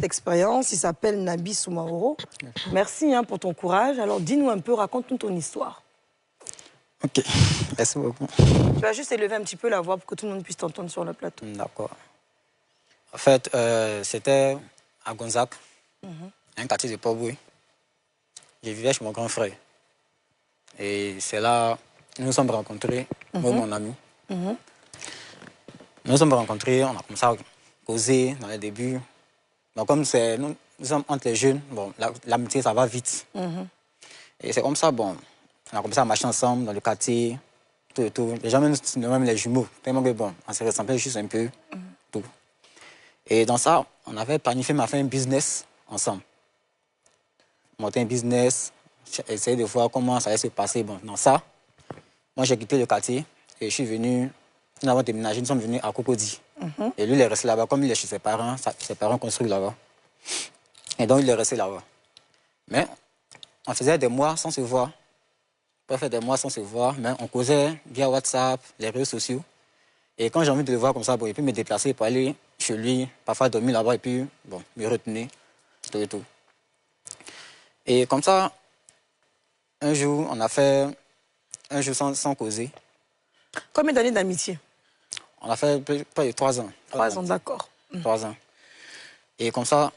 expérience. Il s'appelle Nabi Soumaoro. Merci pour ton courage. Alors, dis-nous un peu, raconte-nous ton histoire. Ok, merci beaucoup. Tu vas juste élever un petit peu la voix pour que tout le monde puisse t'entendre sur le plateau. D'accord. En fait, c'était à Gonzague, un quartier de Port-Boué. Je vivais chez mon grand frère. Et c'est là nous nous sommes rencontrés, moi et mon ami. Nous nous sommes rencontrés, on a commencé à causer dans les débuts. Donc comme nous sommes entre les jeunes, bon, l'amitié ça va vite. Et c'est comme ça, bon, on a commencé à marcher ensemble dans le quartier, tout et tout. Les gens même les jumeaux, tellement que bon, on se ressemblait juste un peu, tout. Et dans ça, on avait planifié de faire un business ensemble. Monter un business, essayer de voir comment ça allait se passer. Bon, dans ça, moi j'ai quitté le quartier et je suis venu, nous avons déménagé, nous sommes venus à Cocody. Et lui, il est resté là-bas, comme il est chez ses parents construisent là-bas. Et donc, il est resté là-bas. Mais on faisait des mois sans se voir. On fait des mois sans se voir, mais on causait via WhatsApp, les réseaux sociaux. Et quand j'ai envie de le voir comme ça, bon, il peut me déplacer pour aller chez lui, parfois dormir là-bas et puis bon, me retenir, tout et tout. Et comme ça, un jour, on a fait un jour sans causer. Combien d'années d'amitié? On a fait près de 3 ans. 3 ans, d'accord. 3 ans. Et comme ça,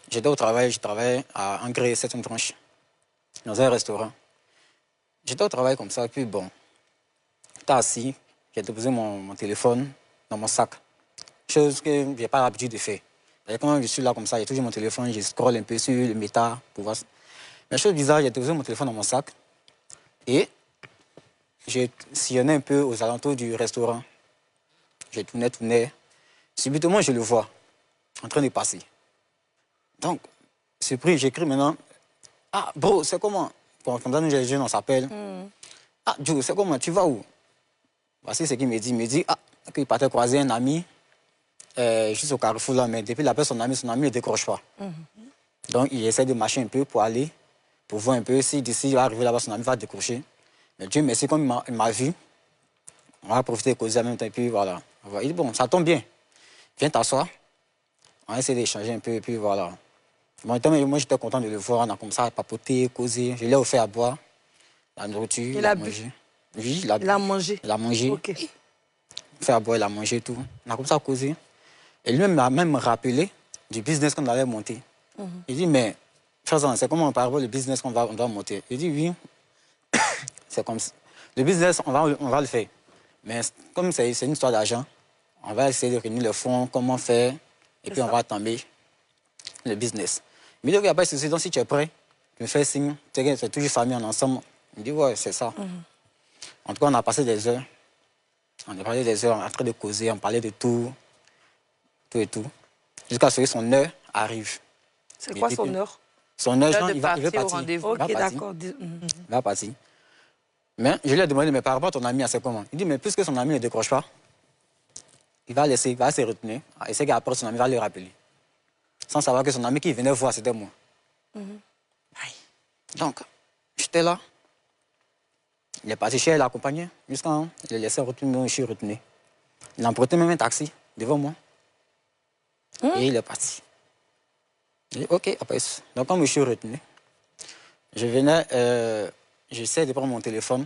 j'étais au travail, je travaillais à Engré 7e tranche, dans un restaurant. J'étais au travail comme ça, puis bon, j'étais assis, j'ai déposé mon téléphone dans mon sac. Chose que je n'ai pas l'habitude de faire. Et quand je suis là comme ça, j'ai toujours mon téléphone, je scrolle un peu sur le méta pour voir. Mais chose bizarre, j'ai déposé mon téléphone dans mon sac et j'ai sillonné un peu aux alentours du restaurant. Je tournais. Subitement, je le vois en train de passer. Donc, surpris, j'écris maintenant. Ah, bro, c'est comment? Comme ça, nous, les jeunes, on s'appelle. Ah, Joe, c'est comment? Tu vas où? Voici ce qu'il me dit. Il me dit qu'il partait croiser un ami juste au carrefour là, mais depuis l'appel son ami ne décroche pas. Donc, il essaie de marcher un peu pour aller, pour voir un peu si d'ici il va arriver là-bas, son ami va décrocher. Mais Dieu merci, comme il m'a vu, on va profiter de causer en même temps, et puis voilà. Il dit, bon, ça tombe bien. Viens t'asseoir. On va essayer d'échanger un peu, et puis voilà. Bon, moi, j'étais content de le voir. On a commencé à papoter, causer. Je l'ai offert à boire, la nourriture. Il a mangé. bu? Oui, il a mangé. Il a mangé. Ok. Fait à boire, il a mangé tout. On a commencé à causer. Et lui-même m'a même rappelé du business qu'on allait monter. Il dit, mais, frère, c'est comment on parle le business qu'on doit monter? Il dit, oui, c'est comme ça. Le business, on va le faire. Mais comme c'est une histoire d'argent, on va essayer de réunir les fonds, comment faire, et puis on va tomber le business. Mais il dit, il n'y a pas de souci, donc si tu es prêt, tu me fais signe, c'est toujours famille en ensemble. Il dit, ouais, c'est ça. En tout cas, on a passé des heures. On a parlé des heures, en train de causer, on parlait de tout et tout. Jusqu'à ce que son heure arrive. C'est quoi son heure? Son heure, genre, il va partir. Ok, d'accord. Il va partir. Mais je lui ai demandé, mais par rapport à ton ami, c'est comment? Il dit, mais puisque son ami ne décroche pas, il va se retenir. Il sait qu'après, son ami va le rappeler. Sans savoir que son ami qui venait voir, c'était moi. Donc, j'étais là. Il est parti chez elle, l'accompagner, jusqu'à il le laissait retourner, je suis retenu. Il a emprunté même un taxi devant moi. Et il est parti. J'ai dit, ok, après ça. Donc, quand je suis retenu, j'essaie de prendre mon téléphone.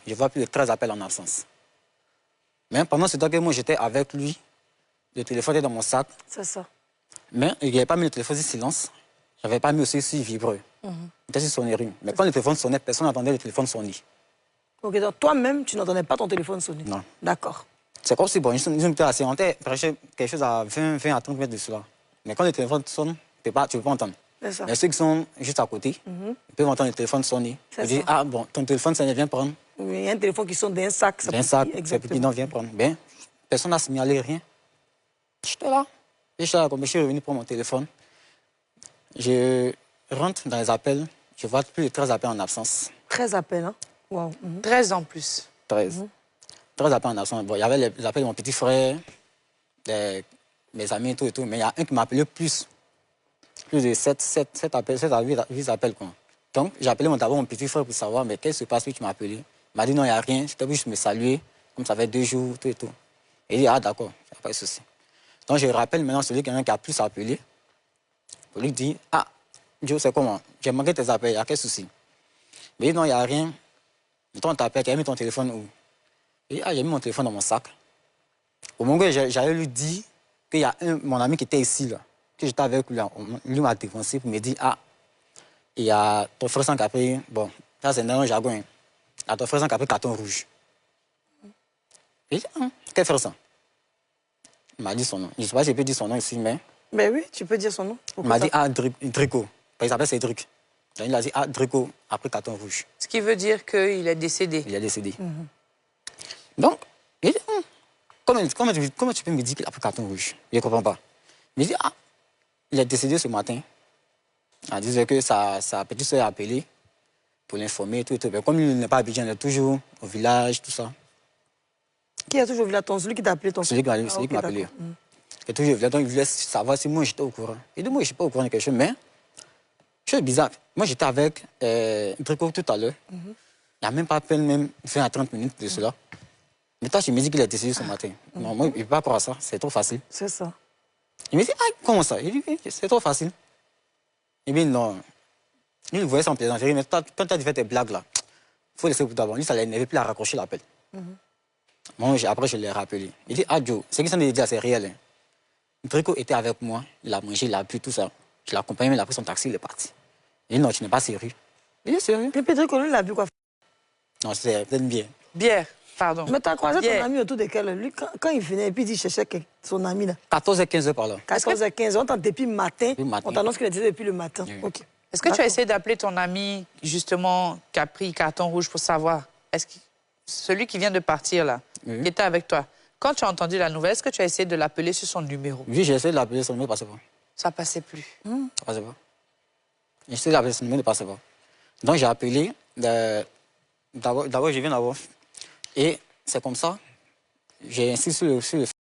Je vois plus de 13 appels en absence. Mais pendant ce temps que moi, j'étais avec lui, le téléphone était dans mon sac. C'est ça. Mais il n'avait pas mis le téléphone sur silence. Je n'avais pas mis aussi sur vibreux. Il était sur sonnerie. Mais quand le téléphone sonnait, personne n'entendait le téléphone sonner. Ok, donc toi-même, tu n'entendais pas ton téléphone sonner? Non. D'accord. C'est comme si, bon, nous étions assis, on était quelque chose à 20 à 30 mètres de cela. Mais quand le téléphone sonne, tu ne peux pas entendre. C'est ça. Mais ceux qui sont juste à côté, ils peuvent entendre le téléphone sonner. Ils disent, ah bon, ton téléphone sonne, viens prendre. Oui, il y a un téléphone qui sonne d'un sac. D'un sac, c'est petit, non, viens prendre. Ben, personne n'a signalé rien. J'étais là. Je suis revenu pour mon téléphone. Je rentre dans les appels, je vois plus de 13 appels en absence. 13 appels, hein? Wow. 13 en plus. 13. 13 appels en absence. Bon, il y avait les appels de mon petit frère, mes amis, tout et tout. Mais il y a un qui m'a appelé plus de 7 appels, 7 à 8 appels. Quoi. Donc, j'ai appelé d'abord mon petit frère pour savoir, mais qu'est-ce qui se passe, puis tu m'as appelé. Il m'a dit non, il n'y a rien. J'étais juste me saluer, comme ça fait 2 jours, tout et tout. Et il dit, ah d'accord, il n'y a pas de souci. Donc, je rappelle maintenant celui qui a plus appelé. pour lui dire, ah, Joe, c'est comment? J'ai manqué tes appels, il y a quel souci? Il dit, non, il n'y a rien. Toi, on t'appelle, tu as mis ton téléphone où? Il dit, ah, j'ai mis mon téléphone dans mon sac. Au moment où j'allais lui dire qu'il y a mon ami qui était ici, là, que j'étais avec lui, lui m'a défoncé pour me dire, ah, il y a ton frère sans capé, bon, ça c'est un jargon, hein. Il y a ton frère sans capé carton rouge. Il dit, ah, quel frère ça? Il m'a dit son nom. Je ne sais pas si je peux dire son nom ici, mais... Ben oui, tu peux dire son nom. Il m'a dit, ah, Drico. Il s'appelle Cédric. Donc, il a dit, ah, Drico, après carton rouge. Ce qui veut dire qu'il est décédé. Il est décédé. Donc, il dit, comment tu peux me dire qu'il a pris carton rouge? Je ne comprends pas. Il me dit, ah, il est décédé ce matin. Il disait que sa petite soeur a appelé pour l'informer, tout et tout. Mais comme il n'est pas habitué, il est toujours au village, tout ça. Qui a toujours vu là, celui qui t'a appelé ton Celui qui m'a appelé. Il est toujours au village, donc il voulait savoir si moi j'étais au courant. Il dit, moi je ne suis pas au courant de quelque chose, mais, chose bizarre, moi j'étais avec Drico tout à l'heure. Il n'a même pas à peine même 20 à 30 minutes de cela. Mais toi, tu me dis qu'il est décédé ce matin. Non, moi, je ne peux pas croire à ça, c'est trop facile. C'est ça. Il me dit, ah, comment ça? Il dit, oui, c'est trop facile. Il me dit, non. Il voyait ça en plaisanterie, mais quand tu as fait tes blagues là, il faut laisser pour d'abord. Lui, ça n'avait plus à raccrocher l'appel. Moi, après, je l'ai rappelé. Il dit, ah, Joe, ce qu'ils sont dit, c'est réel. Hein. Drico était avec moi, il a mangé, il a bu, tout ça. Je l'ai accompagné, il a pris son taxi, il est parti. Il dit, non, tu n'es pas sérieux. Il dit, sérieux. Et puis Drico, lui, il a bu quoi? Non, c'est peut-être bien. Bière, pardon. Mais t'as croisé ton ami autour de quelle? Lui, quand il venait, et puis il cherchait son ami là. 14h, 15h par là. 14h, 15h, on t'entend depuis le matin. matin. On t'annonce qu'il était depuis le matin. Oui. Ok. Est-ce que tu as essayé d'appeler ton ami, justement, qui a pris carton rouge pour savoir? Est-ce que celui qui vient de partir, là, qui était avec toi, quand tu as entendu la nouvelle, est-ce que tu as essayé de l'appeler sur son numéro? Oui, j'ai essayé de l'appeler, son numéro ne passait pas. Ça passait plus. Ça passait pas. J'ai essayé de l'appeler, son numéro ne passait pas. Donc j'ai appelé, d'abord je viens d'abord. Et c'est comme ça, j'ai insisté sur le